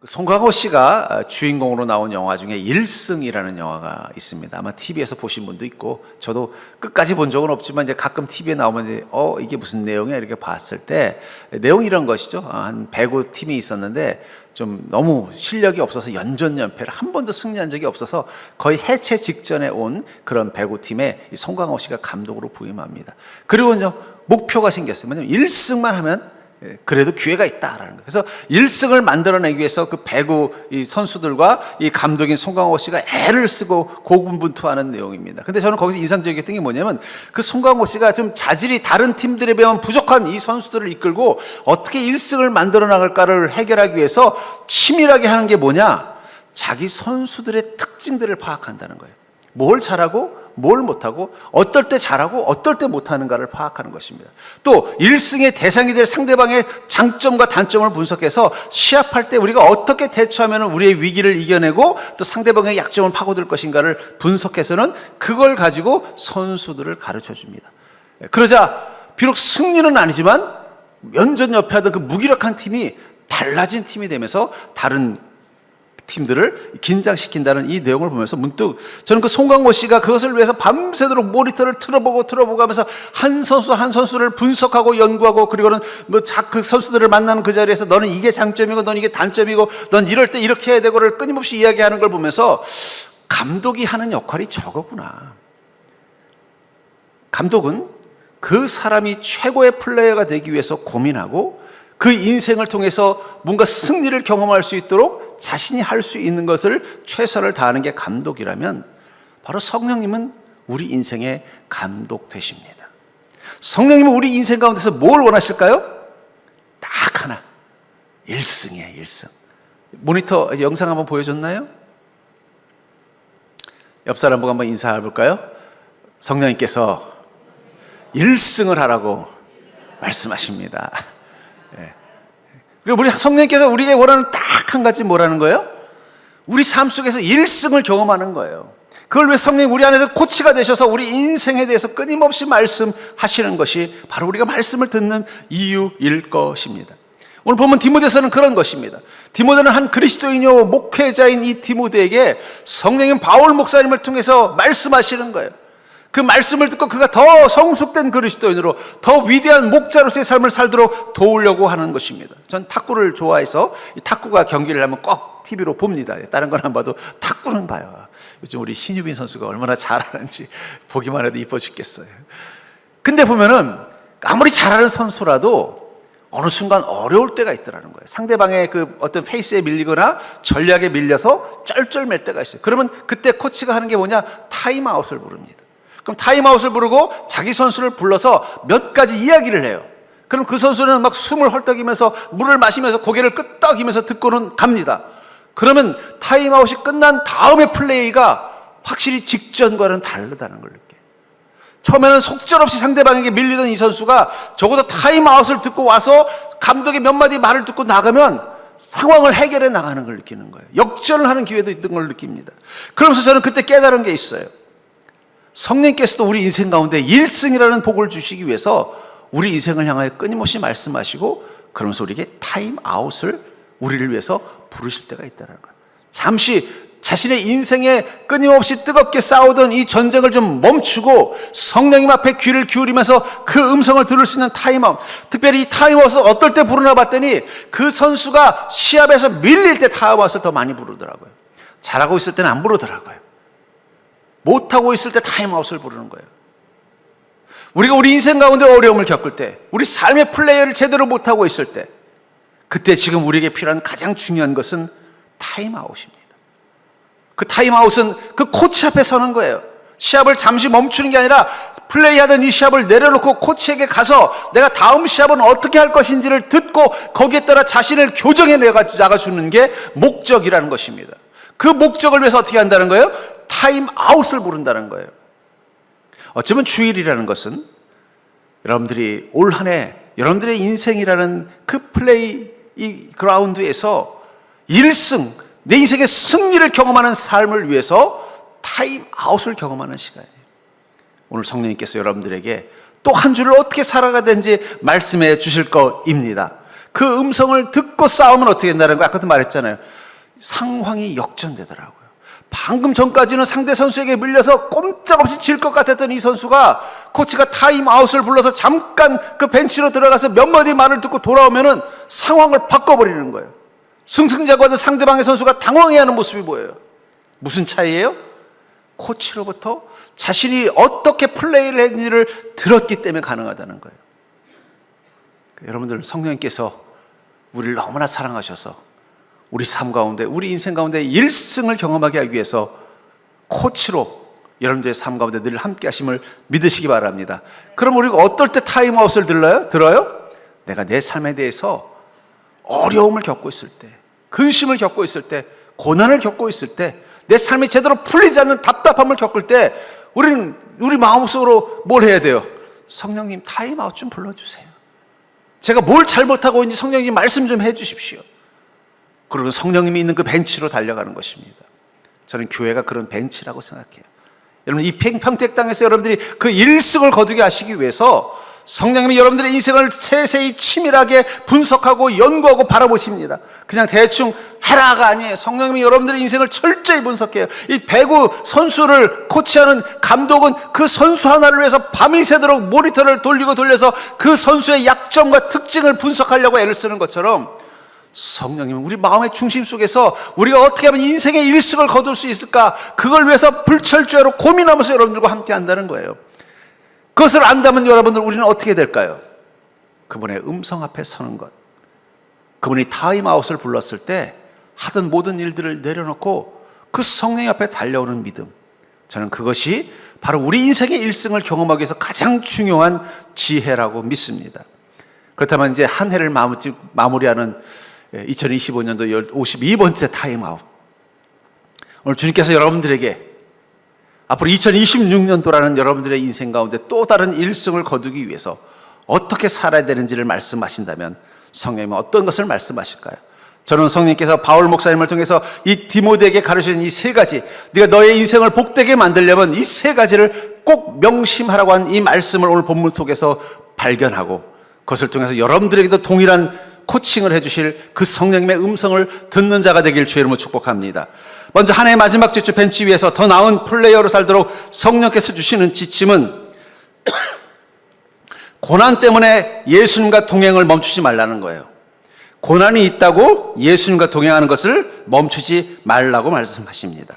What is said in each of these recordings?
송강호 씨가 주인공으로 나온 영화 중에 일승이라는 영화가 있습니다. 아마 TV에서 보신 분도 있고, 저도 끝까지 본 적은 없지만 이제 가끔 TV에 나오면 이제 이게 무슨 내용이야 이렇게 봤을 때 내용이 이런 것이죠. 한 배구 팀이 있었는데 좀 너무 실력이 없어서 연전연패를 한 번도 승리한 적이 없어서 거의 해체 직전에 온 그런 배구팀에 송강호 씨가 감독으로 부임합니다. 그리고요 목표가 생겼어요. 왜냐면 1승만 하면 그래도 기회가 있다라는 거예요. 그래서 1승을 만들어내기 위해서 그 배구 이 선수들과 이 감독인 송강호 씨가 애를 쓰고 고군분투하는 내용입니다. 근데 저는 거기서 인상적이었던 게 뭐냐면 그 송강호 씨가 좀 자질이 다른 팀들에 비하면 부족한 이 선수들을 이끌고 어떻게 1승을 만들어 나갈까를 해결하기 위해서 치밀하게 하는 게 뭐냐? 자기 선수들의 특징들을 파악한다는 거예요. 뭘 잘하고 뭘 못하고 어떨 때 잘하고 어떨 때 못하는가를 파악하는 것입니다. 또 1승의 대상이 될 상대방의 장점과 단점을 분석해서 시합할 때 우리가 어떻게 대처하면 우리의 위기를 이겨내고 또 상대방의 약점을 파고들 것인가를 분석해서는 그걸 가지고 선수들을 가르쳐 줍니다. 그러자 비록 승리는 아니지만 연전연패하던 그 무기력한 팀이 달라진 팀이 되면서 다른 팀들을 긴장시킨다는 이 내용을 보면서 문득 저는 그 송강호 씨가 그것을 위해서 밤새도록 모니터를 틀어보고 하면서 한 선수 한 선수를 분석하고 연구하고 그리고는 그 선수들을 만나는 그 자리에서 너는 이게 장점이고 너는 이게 단점이고 넌 이럴 때 이렇게 해야 되고를 끊임없이 이야기하는 걸 보면서 감독이 하는 역할이 저거구나. 감독은 그 사람이 최고의 플레이어가 되기 위해서 고민하고 그 인생을 통해서 뭔가 승리를 경험할 수 있도록 자신이 할 수 있는 것을 최선을 다하는 게 감독이라면 바로 성령님은 우리 인생의 감독 되십니다. 성령님은 우리 인생 가운데서 뭘 원하실까요? 딱 하나, 1승이에요. 1승. 모니터 영상 한번 보여줬나요? 옆 사람 보고 한번 인사해 볼까요? 성령님께서 1승을 하라고 말씀하십니다. 그리고 우리 성령님께서 우리에게 원하는 딱 한 가지 뭐라는 거예요? 우리 삶 속에서 1승을 경험하는 거예요. 그걸 위해 성령님 우리 안에서 코치가 되셔서 우리 인생에 대해서 끊임없이 말씀하시는 것이 바로 우리가 말씀을 듣는 이유일 것입니다. 오늘 보면 디모데서는 그런 것입니다. 디모데는 한 그리스도인이요 목회자인 이 디모데에게 성령님 바울 목사님을 통해서 말씀하시는 거예요. 그 말씀을 듣고 그가 더 성숙된 그리스도인으로 더 위대한 목자로서의 삶을 살도록 도우려고 하는 것입니다. 전 탁구를 좋아해서 이 탁구가 경기를 하면 꼭 TV로 봅니다. 다른 건 안 봐도 탁구는 봐요. 요즘 우리 신유빈 선수가 얼마나 잘하는지 보기만 해도 이뻐 죽겠어요. 근데 보면은 아무리 잘하는 선수라도 어느 순간 어려울 때가 있더라는 거예요. 상대방의 그 어떤 페이스에 밀리거나 전략에 밀려서 쩔쩔맬 때가 있어요. 그러면 그때 코치가 하는 게 뭐냐? 타임아웃을 부릅니다. 그럼 타임아웃을 부르고 자기 선수를 불러서 몇 가지 이야기를 해요. 그럼 그 선수는 막 숨을 헐떡이면서 물을 마시면서 고개를 끄덕이면서 듣고는 갑니다. 그러면 타임아웃이 끝난 다음의 플레이가 확실히 직전과는 다르다는 걸 느껴요. 처음에는 속절없이 상대방에게 밀리던 이 선수가 적어도 타임아웃을 듣고 와서 감독의 몇 마디 말을 듣고 나가면 상황을 해결해 나가는 걸 느끼는 거예요. 역전을 하는 기회도 있던 걸 느낍니다. 그러면서 저는 그때 깨달은 게 있어요. 성령께서도 우리 인생 가운데 1승이라는 복을 주시기 위해서 우리 인생을 향하여 끊임없이 말씀하시고 그러면서 우리에게 타임아웃을 우리를 위해서 부르실 때가 있다는 거예요. 잠시 자신의 인생에 끊임없이 뜨겁게 싸우던 이 전쟁을 좀 멈추고 성령님 앞에 귀를 기울이면서 그 음성을 들을 수 있는 타임아웃. 특별히 이 타임아웃을 어떨 때 부르나 봤더니 그 선수가 시합에서 밀릴 때 타임아웃을 더 많이 부르더라고요. 잘하고 있을 때는 안 부르더라고요. 못하고 있을 때 타임아웃을 부르는 거예요. 우리가 우리 인생 가운데 어려움을 겪을 때, 우리 삶의 플레이를 제대로 못하고 있을 때, 그때 지금 우리에게 필요한 가장 중요한 것은 타임아웃입니다. 그 타임아웃은 그 코치 앞에 서는 거예요. 시합을 잠시 멈추는 게 아니라 플레이하던 이 시합을 내려놓고 코치에게 가서 내가 다음 시합은 어떻게 할 것인지를 듣고 거기에 따라 자신을 교정해 나가주는 게 목적이라는 것입니다. 그 목적을 위해서 어떻게 한다는 거예요? 타임아웃을 부른다는 거예요. 어쩌면 주일이라는 것은 여러분들이 올 한 해 여러분들의 인생이라는 그 플레이 이 그라운드에서 1승, 내 인생의 승리를 경험하는 삶을 위해서 타임아웃을 경험하는 시간이에요. 오늘 성령님께서 여러분들에게 또 한 주를 어떻게 살아가야 되는지 말씀해 주실 것입니다. 그 음성을 듣고 싸우면 어떻게 된다는 거 아까도 말했잖아요. 상황이 역전되더라고요. 방금 전까지는 상대 선수에게 밀려서 꼼짝없이 질 것 같았던 이 선수가 코치가 타임아웃을 불러서 잠깐 그 벤치로 들어가서 몇 마디 말을 듣고 돌아오면은 상황을 바꿔버리는 거예요. 승승장구하던 상대방의 선수가 당황해하는 모습이 보여요. 무슨 차이예요? 코치로부터 자신이 어떻게 플레이를 했는지를 들었기 때문에 가능하다는 거예요. 여러분들, 성령님께서 우리를 너무나 사랑하셔서 우리 삶 가운데, 우리 인생 가운데 1승을 경험하게 하기 위해서 코치로 여러분들의 삶 가운데 늘 함께 하심을 믿으시기 바랍니다. 그럼 우리가 어떨 때 타임아웃을 들어요? 내가 내 삶에 대해서 어려움을 겪고 있을 때, 근심을 겪고 있을 때, 고난을 겪고 있을 때, 내 삶이 제대로 풀리지 않는 답답함을 겪을 때 우리는 우리 마음속으로 뭘 해야 돼요? 성령님, 타임아웃 좀 불러주세요. 제가 뭘 잘못하고 있는지 성령님 말씀 좀 해주십시오. 그리고 성령님이 있는 그 벤치로 달려가는 것입니다. 저는 교회가 그런 벤치라고 생각해요. 여러분, 이 평택 땅에서 여러분들이 그 1승을 거두게 하시기 위해서 성령님이 여러분들의 인생을 세세히 치밀하게 분석하고 연구하고 바라보십니다. 그냥 대충 해라가 아니에요. 성령님이 여러분들의 인생을 철저히 분석해요. 이 배구 선수를 코치하는 감독은 그 선수 하나를 위해서 밤이 새도록 모니터를 돌리고 돌려서 그 선수의 약점과 특징을 분석하려고 애를 쓰는 것처럼 성령님은 우리 마음의 중심 속에서 우리가 어떻게 하면 인생의 1승을 거둘 수 있을까, 그걸 위해서 불철주야로 고민하면서 여러분들과 함께 한다는 거예요. 그것을 안다면 여러분들, 우리는 어떻게 될까요? 그분의 음성 앞에 서는 것, 그분이 타임아웃을 불렀을 때 하던 모든 일들을 내려놓고 그 성령 앞에 달려오는 믿음, 저는 그것이 바로 우리 인생의 1승을 경험하기 위해서 가장 중요한 지혜라고 믿습니다. 그렇다면 이제 한 해를 마무리하는 2025년도 52번째 타임아웃, 오늘 주님께서 여러분들에게 앞으로 2026년도라는 여러분들의 인생 가운데 또 다른 1승을 거두기 위해서 어떻게 살아야 되는지를 말씀하신다면 성령님은 어떤 것을 말씀하실까요? 저는 성령님께서 바울 목사님을 통해서 이 디모데에게 가르치신 이 3가지, 네가 너의 인생을 복되게 만들려면 이 3가지를 꼭 명심하라고 한 이 말씀을 오늘 본문 속에서 발견하고 그것을 통해서 여러분들에게도 동일한 코칭을 해주실 그 성령님의 음성을 듣는 자가 되길 주의 이름으로 축복합니다. 먼저 한 해의 마지막 주주 벤치 위에서 더 나은 플레이어로 살도록 성령께서 주시는 지침은 고난 때문에 예수님과 동행을 멈추지 말라는 거예요. 고난이 있다고 예수님과 동행하는 것을 멈추지 말라고 말씀하십니다.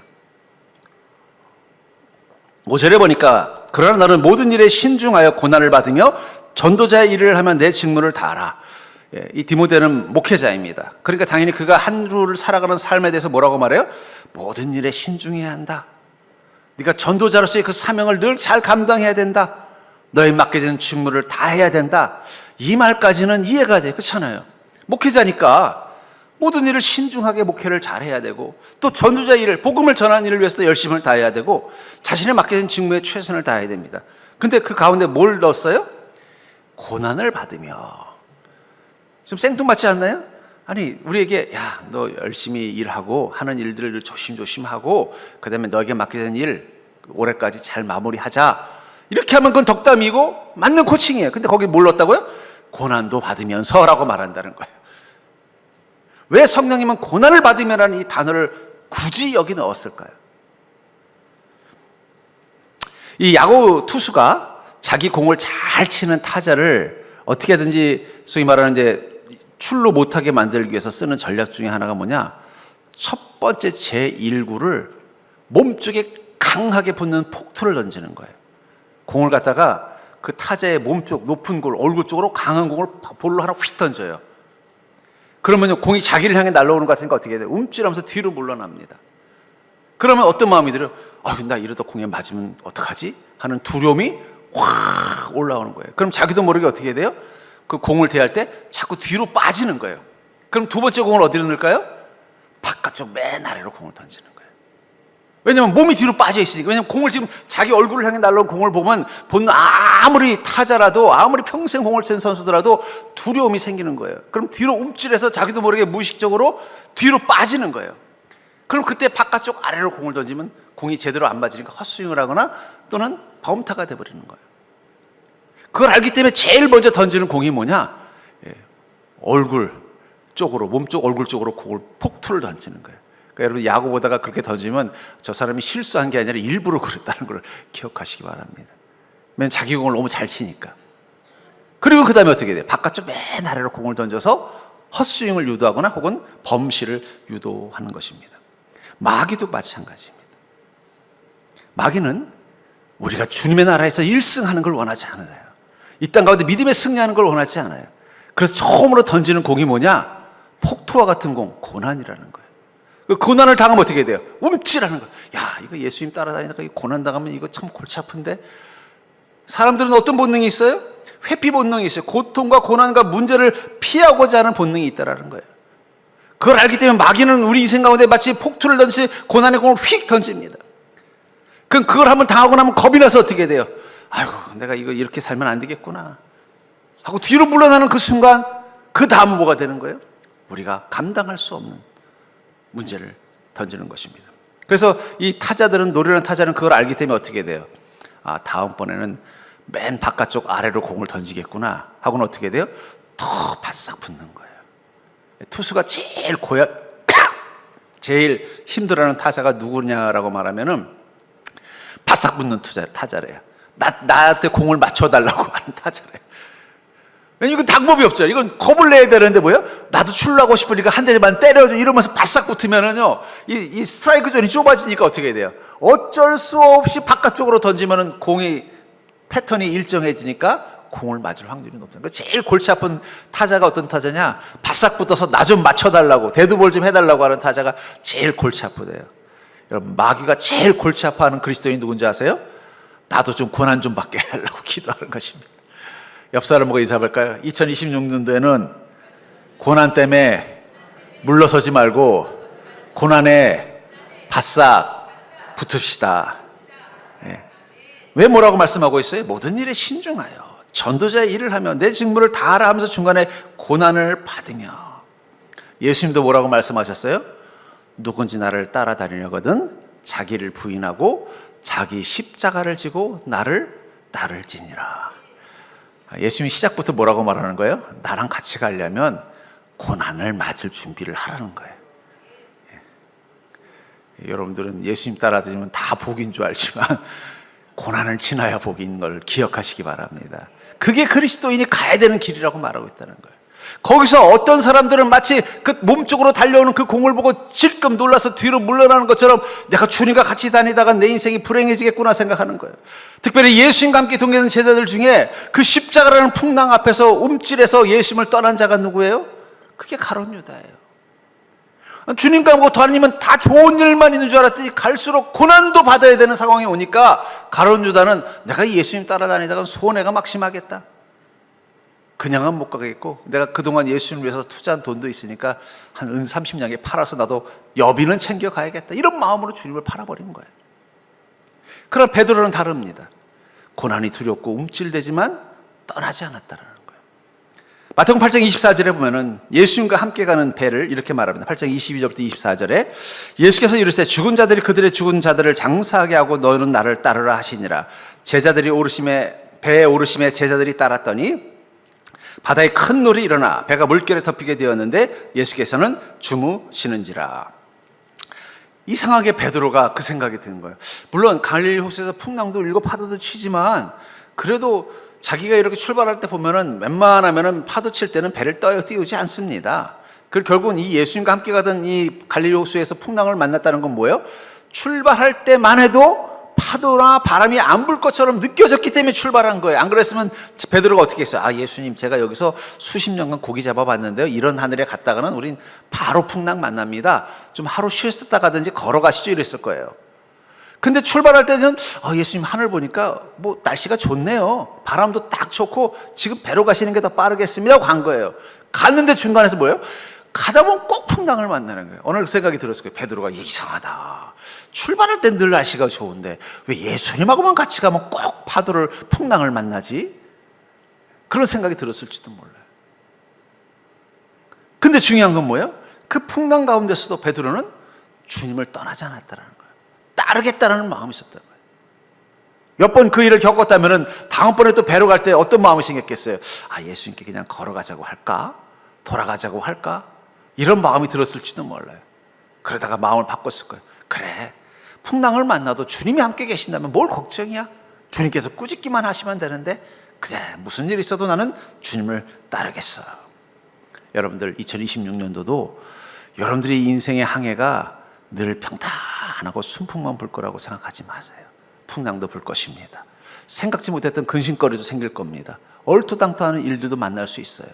5절에 보니까 그러나 너는 모든 일에 신중하여 고난을 받으며 전도자의 일을 하면 내 직무를 다하라. 이 디모데는 목회자입니다. 그러니까 당연히 그가 하루를 살아가는 삶에 대해서 뭐라고 말해요? 모든 일에 신중해야 한다. 네가 전도자로서의 그 사명을 늘 잘 감당해야 된다. 너의 맡겨진 직무를 다 해야 된다. 이 말까지는 이해가 돼. 그렇잖아요. 목회자니까 모든 일을 신중하게 목회를 잘해야 되고, 또 전도자 일을, 복음을 전하는 일을 위해서도 열심을 다해야 되고, 자신의 맡겨진 직무에 최선을 다해야 됩니다. 근데 그 가운데 뭘 넣었어요? 고난을 받으며. 좀 생뚱맞지 않나요? 아니, 우리에게 야, 너 열심히 일하고 하는 일들을 조심조심하고 그 다음에 너에게 맡겨진 일 올해까지 잘 마무리하자, 이렇게 하면 그건 덕담이고 맞는 코칭이에요. 근데 거기 뭘 넣었다고요? 고난도 받으면서라고 말한다는 거예요. 왜 성령님은 고난을 받으면라는 이 단어를 굳이 여기 넣었을까요? 이 야구 투수가 자기 공을 잘 치는 타자를 어떻게든지 소위 말하는 이제 출루 못하게 만들기 위해서 쓰는 전략 중에 하나가 뭐냐? 첫 번째 제1구를 몸쪽에 강하게 붙는 폭투를 던지는 거예요. 공을 갖다가 그 타자의 몸쪽 높은 골, 얼굴 쪽으로 강한 공을 볼로 하나 휙 던져요. 그러면 공이 자기를 향해 날아오는 것 같으니까 어떻게 돼요? 움찔하면서 뒤로 물러납니다. 그러면 어떤 마음이 들어요? 나 이러다 공에 맞으면 어떡하지? 하는 두려움이 확 올라오는 거예요. 그럼 자기도 모르게 어떻게 돼요? 그 공을 대할 때 자꾸 뒤로 빠지는 거예요. 그럼 두 번째 공을 어디로 넣을까요? 바깥쪽 맨 아래로 공을 던지는 거예요. 왜냐면 몸이 뒤로 빠져 있으니까. 왜냐면 공을 지금 자기 얼굴을 향해 날라온 공을 보면 아무리 타자라도, 아무리 평생 공을 친 선수더라도 두려움이 생기는 거예요. 그럼 뒤로 움찔해서 자기도 모르게 무의식적으로 뒤로 빠지는 거예요. 그럼 그때 바깥쪽 아래로 공을 던지면 공이 제대로 안 맞으니까 헛스윙을 하거나 또는 범타가 돼버리는 거예요. 그걸 알기 때문에 제일 먼저 던지는 공이 뭐냐? 얼굴 쪽으로, 몸쪽 얼굴 쪽으로 공을 폭투를 던지는 거예요. 그러니까 여러분 야구 보다가 그렇게 던지면 저 사람이 실수한 게 아니라 일부러 그랬다는 걸 기억하시기 바랍니다. 왜냐면 자기 공을 너무 잘 치니까. 그리고 그 다음에 어떻게 돼요? 바깥쪽 맨 아래로 공을 던져서 헛스윙을 유도하거나 혹은 범실을 유도하는 것입니다. 마귀도 마찬가지입니다. 마귀는 우리가 주님의 나라에서 1승하는 걸 원하지 않아요. 이 땅 가운데 믿음의 승리하는 걸 원하지 않아요. 그래서 처음으로 던지는 공이 뭐냐? 폭투와 같은 공, 고난이라는 거예요. 그 고난을 당하면 어떻게 돼요? 움찔하는 거예요. 야, 이거 예수님 따라다니다가 고난 당하면 이거 참 골치 아픈데. 사람들은 어떤 본능이 있어요? 회피 본능이 있어요. 고통과 고난과 문제를 피하고자 하는 본능이 있다라는 거예요. 그걸 알기 때문에 마귀는 우리 인생 가운데 마치 폭투를 던지 고난의 공을 휙 던집니다. 그럼 그걸 한번 당하고 나면 겁이 나서 어떻게 돼요? 아이고, 내가 이거 이렇게 살면 안 되겠구나 하고 뒤로 물러나는 그 순간, 그 다음은 뭐가 되는 거예요? 우리가 감당할 수 없는 문제를 던지는 것입니다. 그래서 이 타자들은, 노련한 타자는 그걸 알기 때문에 어떻게 돼요? 아, 다음번에는 맨 바깥쪽 아래로 공을 던지겠구나 하고는 어떻게 돼요? 더 바싹 붙는 거예요. 투수가 제일 힘들어하는 타자가 누구냐라고 말하면은 바싹 붙는 타자래요. 나한테 공을 맞춰달라고 하는 타자래요. 왜냐면 이건 방법이 없죠. 이건 겁을 내야 되는데 뭐예요? 나도 출루하고 싶으니까 한 대만 때려줘 이러면서 바싹 붙으면은요, 이 스트라이크 존이 좁아지니까 어떻게 돼요? 어쩔 수 없이 바깥쪽으로 던지면은 공이 패턴이 일정해지니까 공을 맞을 확률이 높다. 그러니까 제일 골치 아픈 타자가 어떤 타자냐? 바싹 붙어서 나 좀 맞춰달라고, 데드볼 좀 해달라고 하는 타자가 제일 골치 아프대요. 여러분, 마귀가 제일 골치 아파하는 그리스도인이 누군지 아세요? 나도 좀 고난 좀 받게 해달라고 기도하는 것입니다. 옆 사람하고 인사할까요? 2026년도에는 고난 때문에 물러서지 말고 고난에 바싹 붙읍시다. 예. 왜 뭐라고 말씀하고 있어요? 모든 일에 신중하여 전도자의 일을 하며 내 직무를 다하라 하면서 중간에 고난을 받으며. 예수님도 뭐라고 말씀하셨어요? 누군지 나를 따라다니려거든 자기를 부인하고 자기 십자가를 지고 나를 지니라. 예수님이 시작부터 뭐라고 말하는 거예요? 나랑 같이 가려면 고난을 맞을 준비를 하라는 거예요. 여러분들은 예수님 따라다니면 다 복인 줄 알지만 고난을 지나야 복인 걸 기억하시기 바랍니다. 그게 그리스도인이 가야 되는 길이라고 말하고 있다는 거예요. 거기서 어떤 사람들은 마치 그 몸쪽으로 달려오는 그 공을 보고 질끔 놀라서 뒤로 물러나는 것처럼 내가 주님과 같이 다니다가 내 인생이 불행해지겠구나 생각하는 거예요. 특별히 예수님과 함께 동행하는 제자들 중에 그 십자가라는 풍랑 앞에서 움찔해서 예수님을 떠난 자가 누구예요? 그게 가룟 유다예요. 주님과 함께 다니면 다 좋은 일만 있는 줄 알았더니 갈수록 고난도 받아야 되는 상황이 오니까 가룟 유다는 내가 예수님 따라다니다가 손해가 막심하겠다. 그냥은 못 가겠고 내가 그동안 예수님을 위해서 투자한 돈도 있으니까 한 은 30냥에 팔아서 나도 여비는 챙겨가야겠다. 이런 마음으로 주님을 팔아버린 거예요. 그러나 베드로는 다릅니다. 고난이 두렵고 움찔대지만 떠나지 않았다는 거예요. 마태복음 8장 24절에 보면은 예수님과 함께 가는 배를 이렇게 말합니다. 8장 22절부터 24절에 예수께서 이르시되 죽은 자들이 그들의 죽은 자들을 장사하게 하고 너는 나를 따르라 하시니라. 제자들이 배에 오르심에 제자들이 따랐더니 바다에 큰 놀이 일어나 배가 물결에 덮이게 되었는데 예수께서는 주무시는지라. 이상하게 베드로가 그 생각이 드는 거예요. 물론 갈릴리 호수에서 풍랑도 일고 파도도 치지만 그래도 자기가 이렇게 출발할 때 보면은 웬만하면은 파도 칠 때는 배를 띄우지 않습니다. 그리고 결국은 이 예수님과 함께 가던 이 갈릴리 호수에서 풍랑을 만났다는 건 뭐예요? 출발할 때만 해도 파도나 바람이 안 불 것처럼 느껴졌기 때문에 출발한 거예요. 안 그랬으면 베드로가 어떻게 했어요? 아, 예수님, 제가 여기서 수십 년간 고기 잡아봤는데요, 이런 하늘에 갔다가는 우린 바로 풍랑 만납니다. 좀 하루 쉬었다 가든지 걸어가시죠 이랬을 거예요. 근데 출발할 때는 예수님, 하늘 보니까 뭐 날씨가 좋네요, 바람도 딱 좋고 지금 배로 가시는 게 더 빠르겠습니다 하고 간 거예요. 갔는데 중간에서 뭐예요? 가다 보면 꼭 풍랑을 만나는 거예요. 어느 생각이 들었을 거예요. 베드로가 이상하다. 출발할 땐 늘 날씨가 좋은데 왜 예수님하고만 같이 가면 꼭 파도를, 풍랑을 만나지? 그런 생각이 들었을지도 몰라요. 근데 중요한 건 뭐예요? 그 풍랑 가운데서도 베드로는 주님을 떠나지 않았다는 거예요. 따르겠다는 마음이 있었다는 거예요. 몇 번 그 일을 겪었다면 다음번에 또 배로 갈 때 어떤 마음이 생겼겠어요? 아, 예수님께 그냥 걸어가자고 할까? 돌아가자고 할까? 이런 마음이 들었을지도 몰라요. 그러다가 마음을 바꿨을 거예요. 그래, 풍랑을 만나도 주님이 함께 계신다면 뭘 걱정이야? 주님께서 꾸짖기만 하시면 되는데, 그래, 무슨 일 있어도 나는 주님을 따르겠어. 여러분들, 2026년도도 여러분들의 인생의 항해가 늘 평탄하고 순풍만 불 거라고 생각하지 마세요. 풍랑도 불 것입니다. 생각지 못했던 근심거리도 생길 겁니다. 얼토당토하는 일들도 만날 수 있어요.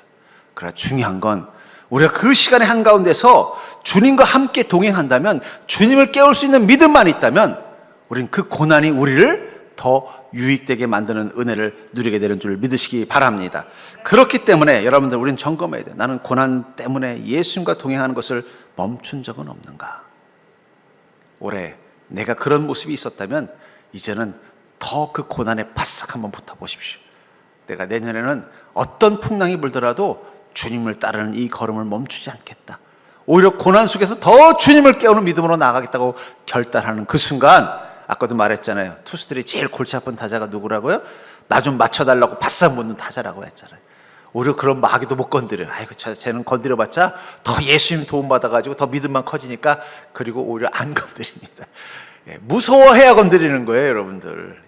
그러나 중요한 건 우리가 그 시간의 한가운데서 주님과 함께 동행한다면, 주님을 깨울 수 있는 믿음만 있다면 우리는 그 고난이 우리를 더 유익되게 만드는 은혜를 누리게 되는 줄 믿으시기 바랍니다. 그렇기 때문에 여러분들, 우리는 점검해야 돼요. 나는 고난 때문에 예수님과 동행하는 것을 멈춘 적은 없는가? 올해 내가 그런 모습이 있었다면 이제는 더 그 고난에 바싹 한번 붙어보십시오. 내가 내년에는 어떤 풍랑이 불더라도 주님을 따르는 이 걸음을 멈추지 않겠다. 오히려 고난 속에서 더 주님을 깨우는 믿음으로 나아가겠다고 결단하는 그 순간, 아까도 말했잖아요. 투수들이 제일 골치 아픈 타자가 누구라고요? 나 좀 맞춰달라고 바싹 묻는 타자라고 했잖아요. 오히려 그런 마귀도 못 건드려요. 아이고, 쟤는 건드려봤자 더 예수님 도움받아가지고 더 믿음만 커지니까, 그리고 오히려 안 건드립니다. 무서워해야 건드리는 거예요, 여러분들.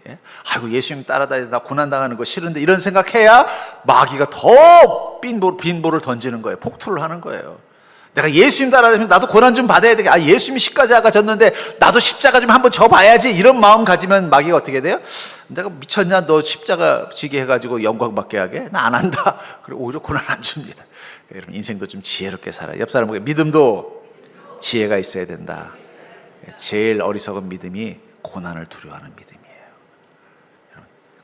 아이고, 예수님 따라다니다 고난당하는 거 싫은데, 이런 생각해야 마귀가 더 빈볼을 던지는 거예요. 폭투를 하는 거예요. 내가 예수님 따라다니면 나도 고난 좀 받아야 되겠다. 예수님이 십자가 졌는데 나도 십자가 좀 한번 져봐야지. 이런 마음 가지면 마귀가 어떻게 돼요? 내가 미쳤냐? 너 십자가 지게 해가지고 영광 받게 하게? 나 안 한다. 그리고 오히려 고난 안 줍니다. 여러분, 인생도 좀 지혜롭게 살아요. 옆 사람 보게, 믿음도 지혜가 있어야 된다. 제일 어리석은 믿음이 고난을 두려워하는 믿음이에요.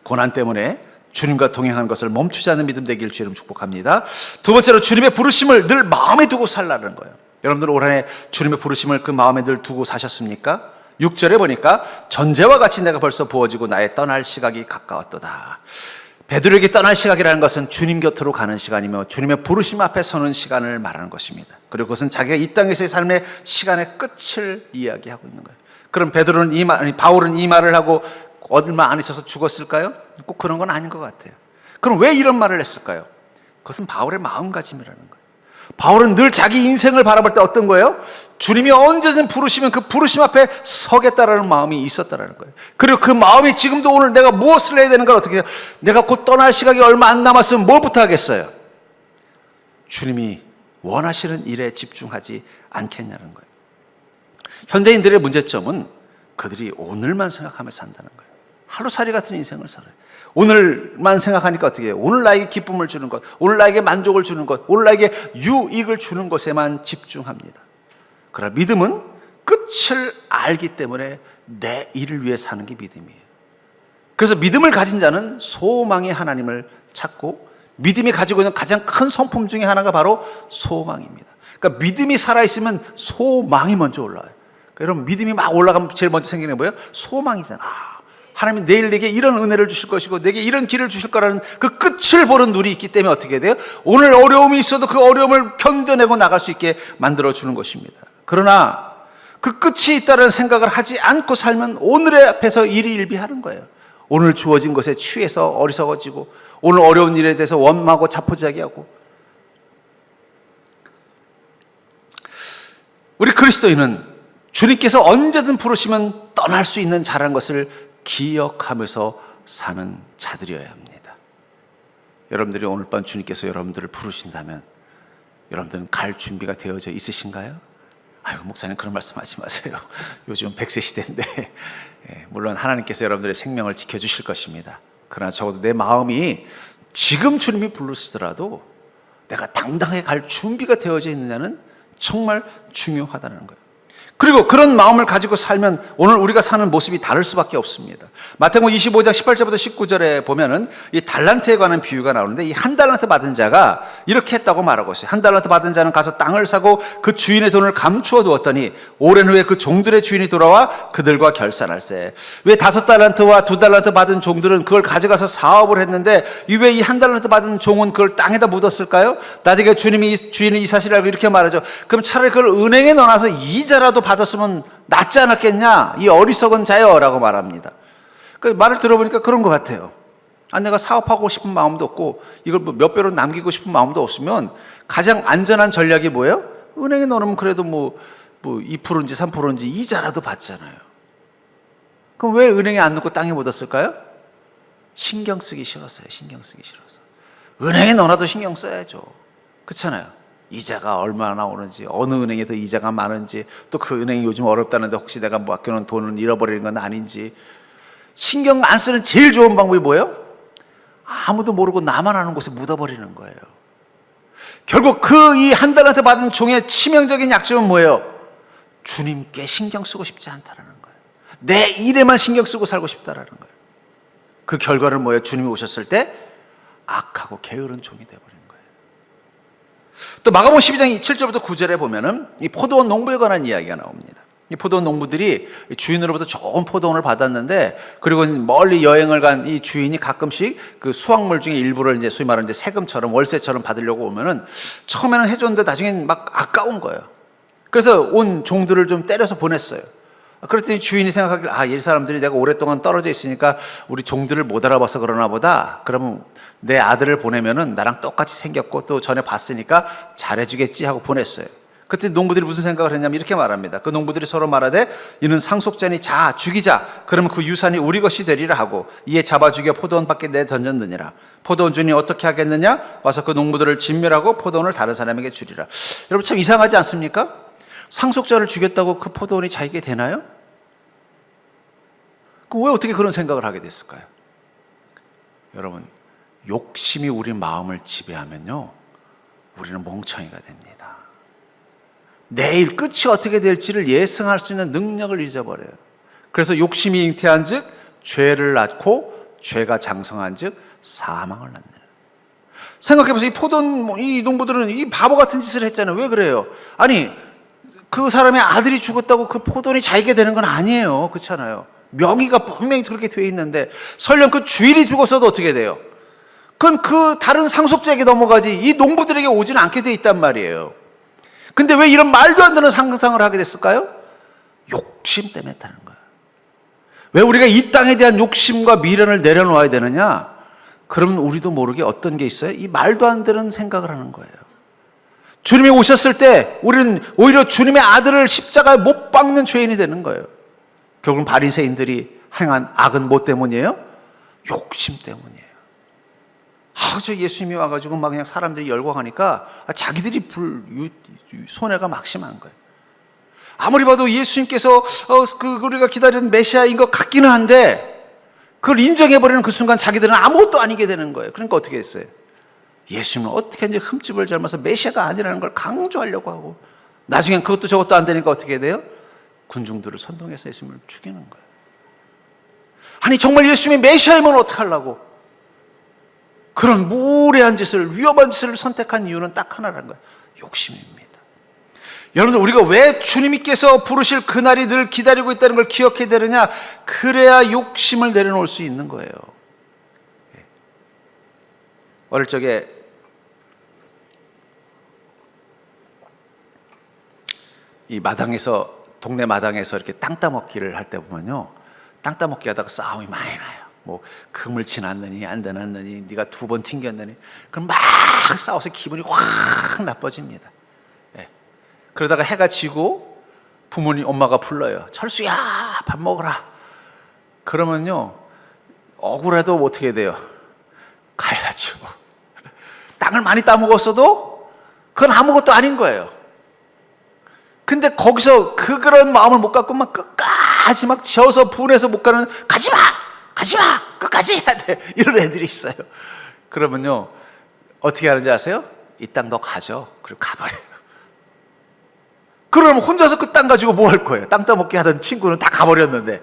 고난 때문에 주님과 동행하는 것을 멈추지 않는 믿음 되길 주님 축복합니다. 두 번째로, 주님의 부르심을 늘 마음에 두고 살라는 거예요. 여러분들 올 한 해 주님의 부르심을 그 마음에 늘 두고 사셨습니까? 6절에 보니까 전제와 같이 내가 벌써 부어지고 나의 떠날 시각이 가까웠도다. 베드로에게 떠날 시각이라는 것은 주님 곁으로 가는 시간이며 주님의 부르심 앞에 서는 시간을 말하는 것입니다. 그리고 그것은 자기가 이 땅에서의 삶의 시간의 끝을 이야기하고 있는 거예요. 그럼 바울은 이 말을 하고 얼마 안 있어서 죽었을까요? 꼭 그런 건 아닌 것 같아요. 그럼 왜 이런 말을 했을까요? 그것은 바울의 마음가짐이라는 거예요. 바울은 늘 자기 인생을 바라볼 때 어떤 거예요? 주님이 언제든 부르시면 그 부르심 앞에 서겠다라는 마음이 있었다라는 거예요. 그리고 그 마음이 지금도 오늘 내가 무엇을 해야 되는가, 어떻게 해요? 내가 곧 떠날 시각이 얼마 안 남았으면 뭘부터 하겠어요? 주님이 원하시는 일에 집중하지 않겠냐는 거예요. 현대인들의 문제점은 그들이 오늘만 생각하며 산다는 거예요. 하루살이 같은 인생을 살아요. 오늘만 생각하니까 어떻게 해요? 오늘 나에게 기쁨을 주는 것, 오늘 나에게 만족을 주는 것, 오늘 나에게 유익을 주는 것에만 집중합니다. 그러나 믿음은 끝을 알기 때문에 내 일을 위해 사는 게 믿음이에요. 그래서 믿음을 가진 자는 소망의 하나님을 찾고, 믿음이 가지고 있는 가장 큰 성품 중에 하나가 바로 소망입니다. 그러니까 믿음이 살아있으면 소망이 먼저 올라와요. 여러분, 믿음이 막 올라가면 제일 먼저 생기는 게 뭐예요? 소망이잖아. 하나님이 내일 내게 이런 은혜를 주실 것이고 내게 이런 길을 주실 거라는 그 끝을 보는 눈이 있기 때문에 어떻게 돼요? 오늘 어려움이 있어도 그 어려움을 견뎌내고 나갈 수 있게 만들어주는 것입니다. 그러나 그 끝이 있다는 생각을 하지 않고 살면 오늘의 앞에서 일희일비하는 거예요. 오늘 주어진 것에 취해서 어리석어지고, 오늘 어려운 일에 대해서 원망하고 자포자기하고. 우리 그리스도인은 주님께서 언제든 부르시면 떠날 수 있는 자라는 것을 기억하면서 사는 자들이어야 합니다. 여러분들이 오늘 밤 주님께서 여러분들을 부르신다면 여러분들은 갈 준비가 되어져 있으신가요? 아유, 목사님 그런 말씀하지 마세요. 요즘 100세 시대인데 물론 하나님께서 여러분들의 생명을 지켜주실 것입니다. 그러나 적어도 내 마음이 지금 주님이 부르시더라도 내가 당당하게 갈 준비가 되어져 있느냐는 정말 중요하다는 거예요. 그리고 그런 마음을 가지고 살면 오늘 우리가 사는 모습이 다를 수밖에 없습니다. 마태복음 25장 18절부터 19절에 보면은 이 달란트에 관한 비유가 나오는데, 이 한 달란트 받은 자가 이렇게 했다고 말하고 있어요. 한 달란트 받은 자는 가서 땅을 사고 그 주인의 돈을 감추어 두었더니 오랜 후에 그 종들의 주인이 돌아와 그들과 결산할세. 왜 5달란트와 2달란트 받은 종들은 그걸 가져가서 사업을 했는데 왜 이 한 달란트 받은 종은 그걸 땅에다 묻었을까요? 나중에 주인이 이 사실을 알고 이렇게 말하죠. 그럼 차라리 그걸 은행에 넣어놔서 이자라도 받았으면 낫지 않았겠냐, 이 어리석은 자여 라고 말합니다. 그 말을 들어보니까 그런 것 같아요. 내가 사업하고 싶은 마음도 없고 이걸 뭐 몇 배로 남기고 싶은 마음도 없으면 가장 안전한 전략이 뭐예요? 은행에 넣으면 그래도 뭐 2%인지 3%인지 이자라도 받잖아요. 그럼 왜 은행에 안 넣고 땅에 묻었을까요? 신경 쓰기 싫었어요. 신경 쓰기 싫어서. 은행에 넣어놔도 신경 써야죠. 그렇잖아요. 이자가 얼마나 오는지, 어느 은행에 더 이자가 많은지, 또 그 은행이 요즘 어렵다는데 혹시 내가 뭐 아껴놓은 돈을 잃어버리는 건 아닌지. 신경 안 쓰는 제일 좋은 방법이 뭐예요? 아무도 모르고 나만 아는 곳에 묻어버리는 거예요. 결국 그 이 한 달한테 받은 종의 치명적인 약점은 뭐예요? 주님께 신경 쓰고 싶지 않다라는 거예요. 내 일에만 신경 쓰고 살고 싶다라는 거예요. 그 결과는 뭐예요? 주님이 오셨을 때 악하고 게으른 종이 되어버린 거예요. 또 마가복음 12장 7절부터 9절에 보면은 이 포도원 농부에 관한 이야기가 나옵니다. 이 포도원 농부들이 주인으로부터 좋은 포도원을 받았는데, 그리고 멀리 여행을 간 이 주인이 가끔씩 그 수확물 중에 일부를 이제 소위 말하는 이제 세금처럼 월세처럼 받으려고 오면은 처음에는 해줬는데 나중엔 막 아까운 거예요. 그래서 온 종들을 좀 때려서 보냈어요. 그랬더니 주인이 생각하길, 이 사람들이 내가 오랫동안 떨어져 있으니까 우리 종들을 못 알아봐서 그러나 보다. 그러면 내 아들을 보내면은 나랑 똑같이 생겼고 또 전에 봤으니까 잘해주겠지 하고 보냈어요. 그때 농부들이 무슨 생각을 했냐면 이렇게 말합니다. 그 농부들이 서로 말하되 이는 상속자니 자 죽이자. 그러면 그 유산이 우리 것이 되리라 하고 이에 잡아 죽여 포도원 밖에 내던졌느니라. 포도원 주인이 어떻게 하겠느냐? 와서 그 농부들을 진멸하고 포도원을 다른 사람에게 주리라. 여러분 참 이상하지 않습니까? 상속자를 죽였다고 그 포도원이 자기게 되나요? 왜 어떻게 그런 생각을 하게 됐을까요? 여러분, 욕심이 우리 마음을 지배하면요, 우리는 멍청이가 됩니다. 내일 끝이 어떻게 될지를 예상할 수 있는 능력을 잊어버려요. 그래서 욕심이 잉태한 즉 죄를 낳고 죄가 장성한 즉 사망을 낳느니라. 생각해보세요. 이 농부들은 이 바보 같은 짓을 했잖아요. 왜 그래요? 아니, 그 사람의 아들이 죽었다고 그 포도원이 자기게 되는 건 아니에요. 그렇잖아요. 명의가 분명히 그렇게 되어 있는데 설령 그 주인이 죽었어도 어떻게 돼요? 그건 그 다른 상속자에게 넘어가지 이 농부들에게 오지는 않게 돼 있단 말이에요. 근데 왜 이런 말도 안 되는 상상을 하게 됐을까요? 욕심 때문에 했다는 거예요. 왜 우리가 이 땅에 대한 욕심과 미련을 내려놓아야 되느냐? 그러면 우리도 모르게 어떤 게 있어요? 이 말도 안 되는 생각을 하는 거예요. 주님이 오셨을 때 우리는 오히려 주님의 아들을 십자가에 못 박는 죄인이 되는 거예요. 결국은 바리새인들이 행한 악은 뭐 때문이에요? 욕심 때문이에요. 저 예수님이 와가지고 막 그냥 사람들이 열광하니까 자기들이 손해가 막 심한 거예요. 아무리 봐도 예수님께서 우리가 기다리는 메시아인 것 같기는 한데 그걸 인정해버리는 그 순간 자기들은 아무것도 아니게 되는 거예요. 그러니까 어떻게 했어요? 예수님은 어떻게든지 흠집을 젊어서 메시아가 아니라는 걸 강조하려고 하고 나중엔 그것도 저것도 안 되니까 어떻게 돼요? 군중들을 선동해서 예수님을 죽이는 거예요. 아니 정말 예수님이 메시아이면 어떡하려고 그런 무례한 짓을, 위험한 짓을 선택한 이유는 딱 하나라는 거예요. 욕심입니다. 여러분들, 우리가 왜 주님께서 부르실 그날이 늘 기다리고 있다는 걸 기억해야 되느냐? 그래야 욕심을 내려놓을 수 있는 거예요. 어릴 적에 이 마당에서, 동네 마당에서 이렇게 땅 따먹기를 할 때 보면요, 땅 따먹기 하다가 싸움이 많이 나요. 뭐 금을 지났느니 안 지났느니 네가 2번 튕겼느니 그럼 막 싸워서 기분이 확 나빠집니다. 그러다가 해가 지고 부모님 엄마가 불러요. 철수야 밥 먹으라. 그러면요 억울해도 어떻게 돼요? 가야죠. 땅을 많이 따먹었어도 그건 아무것도 아닌 거예요. 근데 거기서 그런 마음을 못 갖고 막 끝까지 막 지어서 분해서 못 가는 가지마 끝까지 해야 돼 이런 애들이 있어요. 그러면요 어떻게 하는지 아세요? 이 땅 너 가져. 그리고 가버려요. 그러면 혼자서 그 땅 가지고 뭐 할 거예요? 땅 따먹기 하던 친구는 다 가버렸는데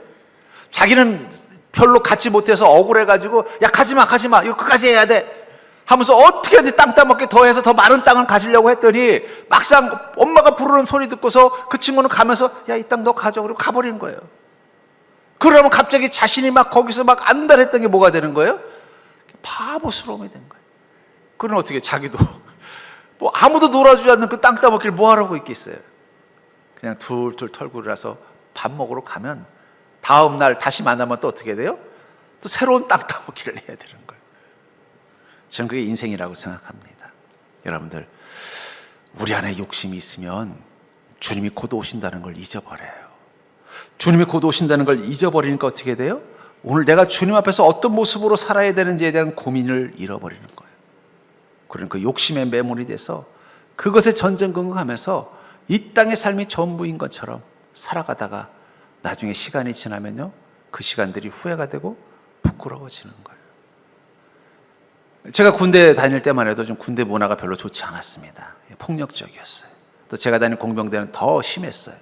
자기는 별로 갖지 못해서 억울해가지고 야 가지마 이거 끝까지 해야 돼 하면서 어떻게든 땅 따먹기 더 해서 더 많은 땅을 가지려고 했더니 막상 엄마가 부르는 소리 듣고서 그 친구는 가면서 야 이 땅 너 가져. 그리고 가버리는 거예요. 그러면 갑자기 자신이 막 거기서 막 안달했던 게 뭐가 되는 거예요? 바보스러움이 된 거예요. 그럼 어떻게 자기도 뭐 아무도 놀아주지 않는 그 땅 따먹기를 뭐 하라고 있겠어요? 그냥 툴툴 털고 일어나서 밥 먹으러 가면 다음 날 다시 만나면 또 어떻게 돼요? 또 새로운 땅 따먹기를 해야 되는 거예요. 저는 그게 인생이라고 생각합니다. 여러분들, 우리 안에 욕심이 있으면 주님이 곧 오신다는 걸 잊어버려요. 주님이 곧 오신다는 걸 잊어버리니까 어떻게 돼요? 오늘 내가 주님 앞에서 어떤 모습으로 살아야 되는지에 대한 고민을 잃어버리는 거예요. 그러니까 욕심에 매몰이 돼서 그것에 전전긍긍하면서 이 땅의 삶이 전부인 것처럼 살아가다가 나중에 시간이 지나면요, 그 시간들이 후회가 되고 부끄러워지는 거예요. 제가 군대 다닐 때만 해도 좀 군대 문화가 별로 좋지 않았습니다. 폭력적이었어요. 또 제가 다닌 공병대는 더 심했어요.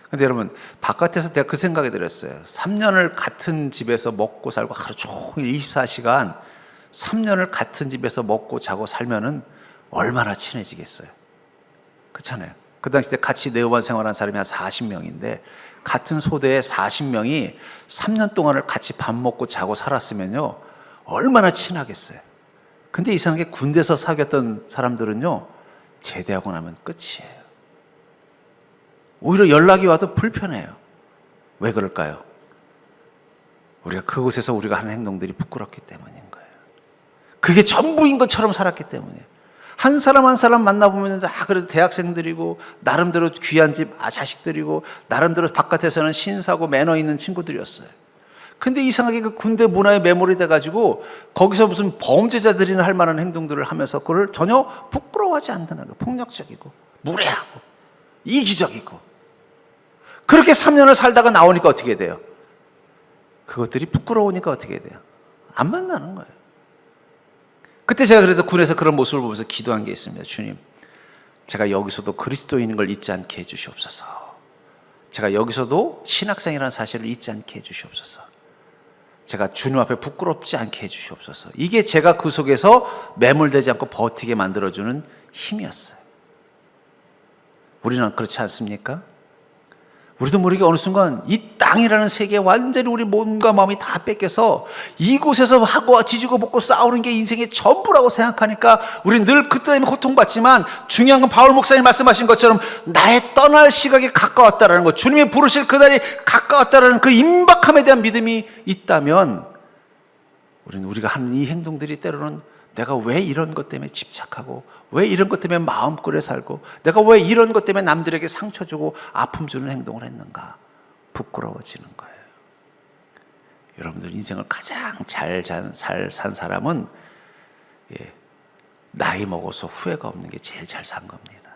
근데 여러분, 바깥에서 제가 그 생각이 들었어요. 3년을 같은 집에서 먹고 살고 하루 종일 24시간 3년을 같은 집에서 먹고 자고 살면은 얼마나 친해지겠어요. 그렇잖아요. 그 당시 때 같이 내후반 생활한 사람이 한 40명인데 같은 소대에 40명이 3년 동안을 같이 밥 먹고 자고 살았으면요, 얼마나 친하겠어요. 근데 이상하게 군대에서 사귀었던 사람들은요, 제대하고 나면 끝이에요. 오히려 연락이 와도 불편해요. 왜 그럴까요? 우리가 그곳에서 우리가 하는 행동들이 부끄럽기 때문인 거예요. 그게 전부인 것처럼 살았기 때문이에요. 한 사람 한 사람 만나보면 그래도 대학생들이고 나름대로 귀한 집 자식들이고 나름대로 바깥에서는 신사고 매너 있는 친구들이었어요. 근데 이상하게 그 군대 문화에 매몰이 돼가지고 거기서 무슨 범죄자들이나 할 만한 행동들을 하면서 그걸 전혀 부끄러워하지 않는다는 거예요. 폭력적이고 무례하고 이기적이고. 그렇게 3년을 살다가 나오니까 어떻게 돼요? 그것들이 부끄러우니까 어떻게 돼요? 안 만나는 거예요. 그때 제가 그래서 군에서 그런 모습을 보면서 기도한 게 있습니다. 주님, 제가 여기서도 그리스도인인 걸 잊지 않게 해주시옵소서. 제가 여기서도 신학생이라는 사실을 잊지 않게 해주시옵소서. 제가 주님 앞에 부끄럽지 않게 해주시옵소서. 이게 제가 그 속에서 매몰되지 않고 버티게 만들어주는 힘이었어요. 우리는 그렇지 않습니까? 우리도 모르게 어느 순간 이 땅이라는 세계에 완전히 우리 몸과 마음이 다 뺏겨서 이곳에서 하고 지지고 볶고 싸우는 게 인생의 전부라고 생각하니까 우리는 늘 그때 때문에 고통받지만, 중요한 건 바울 목사님 말씀하신 것처럼 나의 떠날 시각이 가까웠다라는 것, 주님이 부르실 그날이 가까웠다라는 그 임박함에 대한 믿음이 있다면, 우리는 우리가 하는 이 행동들이 때로는 내가 왜 이런 것 때문에 집착하고, 왜 이런 것 때문에 마음고래 살고, 내가 왜 이런 것 때문에 남들에게 상처 주고 아픔 주는 행동을 했는가, 부끄러워지는 거예요. 여러분들 인생을 가장 잘 산 사람은 나이 먹어서 후회가 없는 게 제일 잘 산 겁니다.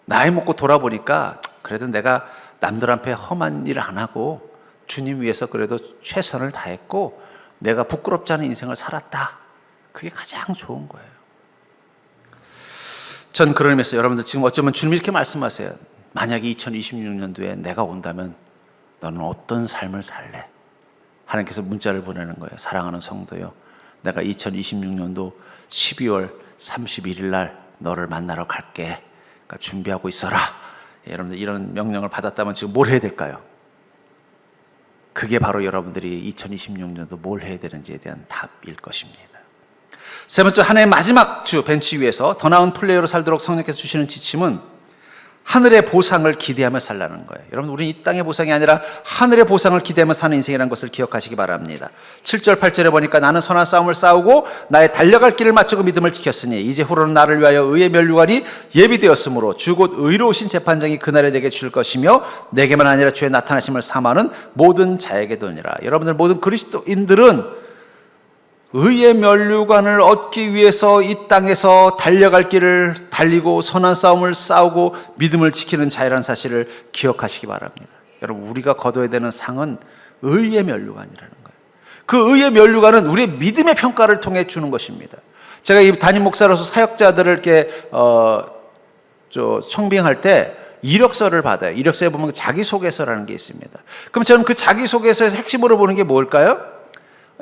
나이 먹고 돌아보니까 그래도 내가 남들 앞에 험한 일 안 하고 주님 위해서 그래도 최선을 다했고 내가 부끄럽지 않은 인생을 살았다. 그게 가장 좋은 거예요. 전 그런 의미에서 여러분들 지금 어쩌면 주님이 이렇게 말씀하세요. 만약에 2026년도에 내가 온다면 너는 어떤 삶을 살래? 하나님께서 문자를 보내는 거예요. 사랑하는 성도요, 내가 2026년도 12월 31일 날 너를 만나러 갈게. 그러니까 준비하고 있어라. 여러분들 이런 명령을 받았다면 지금 뭘 해야 될까요? 그게 바로 여러분들이 2026년도 뭘 해야 되는지에 대한 답일 것입니다. 세 번째, 한 해의 마지막 주 벤치 위에서 더 나은 플레이어로 살도록 성령께서 주시는 지침은 하늘의 보상을 기대하며 살라는 거예요. 여러분, 우리는 이 땅의 보상이 아니라 하늘의 보상을 기대하며 사는 인생이라는 것을 기억하시기 바랍니다. 7절 8절에 보니까 나는 선한 싸움을 싸우고 나의 달려갈 길을 마치고 믿음을 지켰으니 이제 후로는 나를 위하여 의의 면류관이 예비되었으므로 주 곧 의로우신 재판장이 그날에 내게 줄 것이며 내게만 아니라 주의 나타나심을 사모하는 모든 자에게도니라. 여러분들 모든 그리스도인들은 의의 면류관을 얻기 위해서 이 땅에서 달려갈 길을 달리고 선한 싸움을 싸우고 믿음을 지키는 자이라는 사실을 기억하시기 바랍니다. 여러분, 우리가 거둬야 되는 상은 의의 면류관이라는 거예요. 그 의의 면류관은 우리의 믿음의 평가를 통해 주는 것입니다. 제가 이 담임 목사로서 사역자들을 이렇게 청빙할 때 이력서를 받아요. 이력서에 보면 자기소개서라는 게 있습니다. 그럼 저는 그 자기소개서에서 핵심으로 보는 게 뭘까요?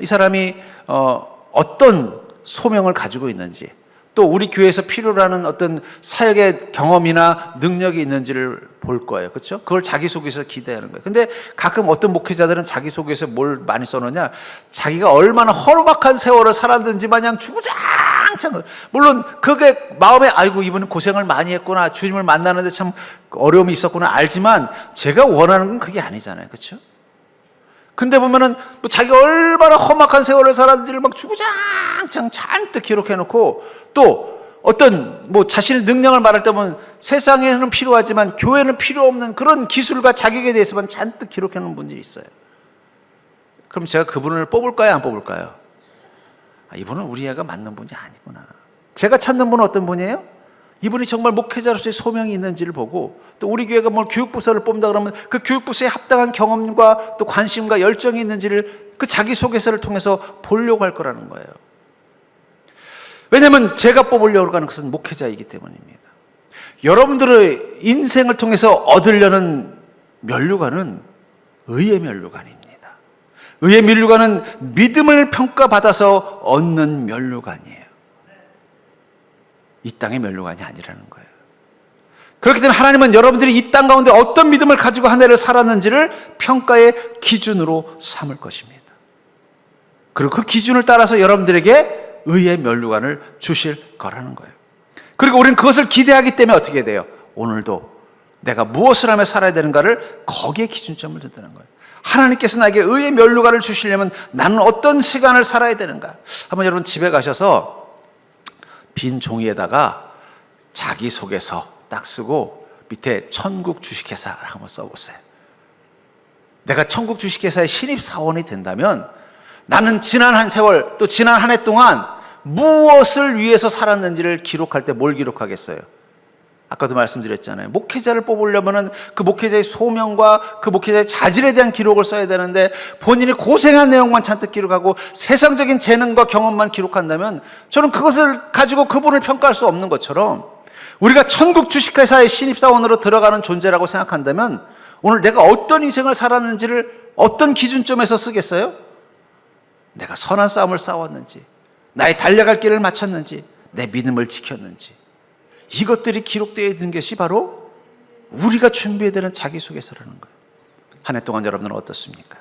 이 사람이 어떤 소명을 가지고 있는지, 또 우리 교회에서 필요로 하는 어떤 사역의 경험이나 능력이 있는지를 볼 거예요. 그렇죠? 그걸 자기소개서 기대하는 거예요. 근데 가끔 어떤 목회자들은 자기소개서 뭘 많이 써놓냐, 자기가 얼마나 헐박한 세월을 살았는지 마냥 주구장창, 물론 그게 마음에 아이고 이분은 고생을 많이 했구나, 주님을 만나는데 참 어려움이 있었구나 알지만 제가 원하는 건 그게 아니잖아요. 그렇죠? 근데 보면은 뭐 자기가 얼마나 험악한 세월을 살았는지를 막 주구장창 잔뜩 기록해놓고, 또 어떤 뭐 자신의 능력을 말할 때 보면 세상에는 필요하지만 교회는 필요 없는 그런 기술과 자격에 대해서만 잔뜩 기록해놓은 분들이 있어요. 그럼 제가 그분을 뽑을까요, 안 뽑을까요? 이분은 우리 애가 맞는 분이 아니구나. 제가 찾는 분은 어떤 분이에요? 이분이 정말 목회자로서의 소명이 있는지를 보고, 또 우리 교회가 뭘 교육부서를 뽑는다 그러면 그 교육부서에 합당한 경험과 또 관심과 열정이 있는지를 그 자기소개서를 통해서 보려고 할 거라는 거예요. 왜냐하면 제가 뽑으려고 하는 것은 목회자이기 때문입니다. 여러분들의 인생을 통해서 얻으려는 면류관은 의의 면류관입니다. 의의 면류관은 믿음을 평가받아서 얻는 면류관이에요. 이 땅의 면류관이 아니라는 거예요. 그렇기 때문에 하나님은 여러분들이 이 땅 가운데 어떤 믿음을 가지고 한 해를 살았는지를 평가의 기준으로 삼을 것입니다. 그리고 그 기준을 따라서 여러분들에게 의의 면류관을 주실 거라는 거예요. 그리고 우리는 그것을 기대하기 때문에 어떻게 돼요? 오늘도 내가 무엇을 하며 살아야 되는가를 거기에 기준점을 둔다는 거예요. 하나님께서 나에게 의의 면류관을 주시려면 나는 어떤 시간을 살아야 되는가? 한번 여러분 집에 가셔서 빈 종이에다가 자기소개서 딱 쓰고 밑에 천국 주식회사 한번 써보세요. 내가 천국 주식회사의 신입사원이 된다면 나는 지난 한 세월, 또 지난 한 해 동안 무엇을 위해서 살았는지를 기록할 때 뭘 기록하겠어요? 아까도 말씀드렸잖아요. 목회자를 뽑으려면 그 목회자의 소명과 그 목회자의 자질에 대한 기록을 써야 되는데, 본인이 고생한 내용만 잔뜩 기록하고 세상적인 재능과 경험만 기록한다면 저는 그것을 가지고 그분을 평가할 수 없는 것처럼, 우리가 천국 주식회사의 신입사원으로 들어가는 존재라고 생각한다면 오늘 내가 어떤 인생을 살았는지를 어떤 기준점에서 쓰겠어요? 내가 선한 싸움을 싸웠는지, 나의 달려갈 길을 마쳤는지, 내 믿음을 지켰는지, 이것들이 기록되어 있는 것이 바로 우리가 준비해야 되는 자기소개서라는 거예요. 한 해 동안 여러분은 어떻습니까?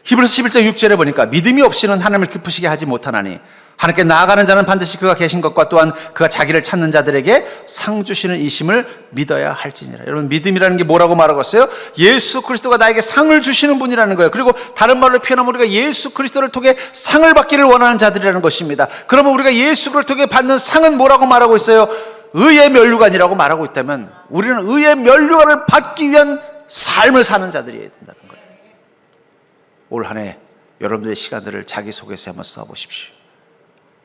히브리서 11장 6절에 보니까 믿음이 없이는 하나님을 기쁘시게 하지 못하나니 하나님께 나아가는 자는 반드시 그가 계신 것과 또한 그가 자기를 찾는 자들에게 상 주시는 이심을 믿어야 할지니라. 여러분, 믿음이라는 게 뭐라고 말하고 있어요? 예수 그리스도가 나에게 상을 주시는 분이라는 거예요. 그리고 다른 말로 표현하면 우리가 예수 그리스도를 통해 상을 받기를 원하는 자들이라는 것입니다. 그러면 우리가 예수 그리스도를 통해 받는 상은 뭐라고 말하고 있어요? 의의 면류관이라고 말하고 있다면 우리는 의의 면류관을 받기 위한 삶을 사는 자들이어야 된다는 거예요. 올 한 해 여러분들의 시간들을 자기소개서에 한번 써보십시오.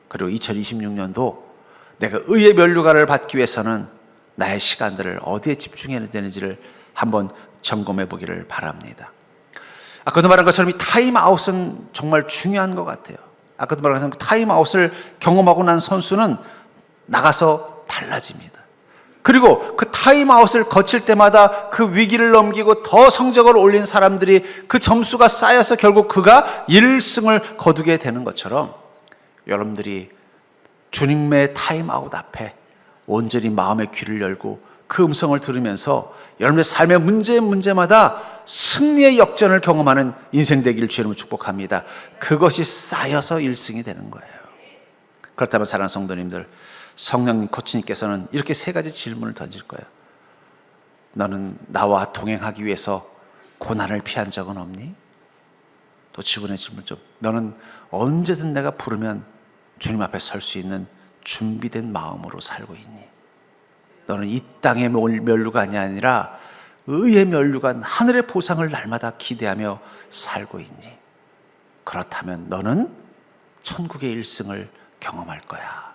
그리고 2026년도 내가 의의 면류관을 받기 위해서는 나의 시간들을 어디에 집중해야 되는지를 한번 점검해 보기를 바랍니다. 아까도 말한 것처럼 이 타임아웃은 정말 중요한 것 같아요. 아까도 말한 것처럼 타임아웃을 경험하고 난 선수는 나가서 달라집니다. 그리고 그 타임아웃을 거칠 때마다 그 위기를 넘기고 더 성적을 올린 사람들이 그 점수가 쌓여서 결국 그가 1승을 거두게 되는 것처럼, 여러분들이 주님의 타임아웃 앞에 온전히 마음의 귀를 열고 그 음성을 들으면서 여러분의 삶의 문제마다 승리의 역전을 경험하는 인생 되기를 주님으로 축복합니다. 그것이 쌓여서 1승이 되는 거예요. 그렇다면 사랑하는 성도님들, 성령 코치님께서는 이렇게 세 가지 질문을 던질 거예요. 너는 나와 동행하기 위해서 고난을 피한 적은 없니? 또 주변의 질문 좀, 너는 언제든 내가 부르면 주님 앞에 설 수 있는 준비된 마음으로 살고 있니? 너는 이 땅의 면류관이 아니라 의의 면류관, 하늘의 보상을 날마다 기대하며 살고 있니? 그렇다면 너는 천국의 1승을 경험할 거야.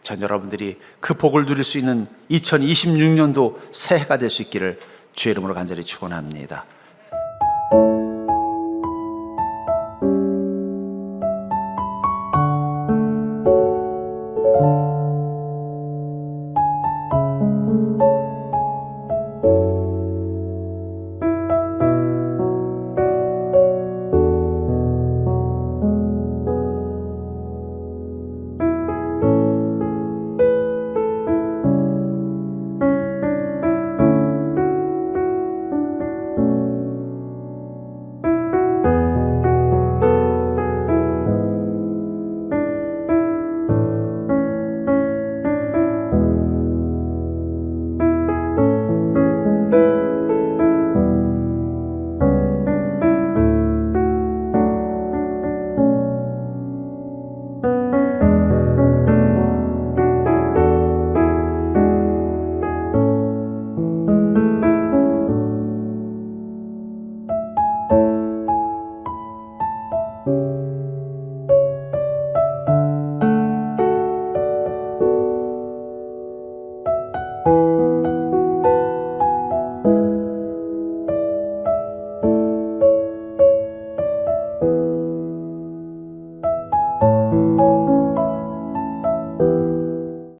전 여러분들이 그 복을 누릴 수 있는 2026년도 새해가 될 수 있기를 주의 이름으로 간절히 축원합니다.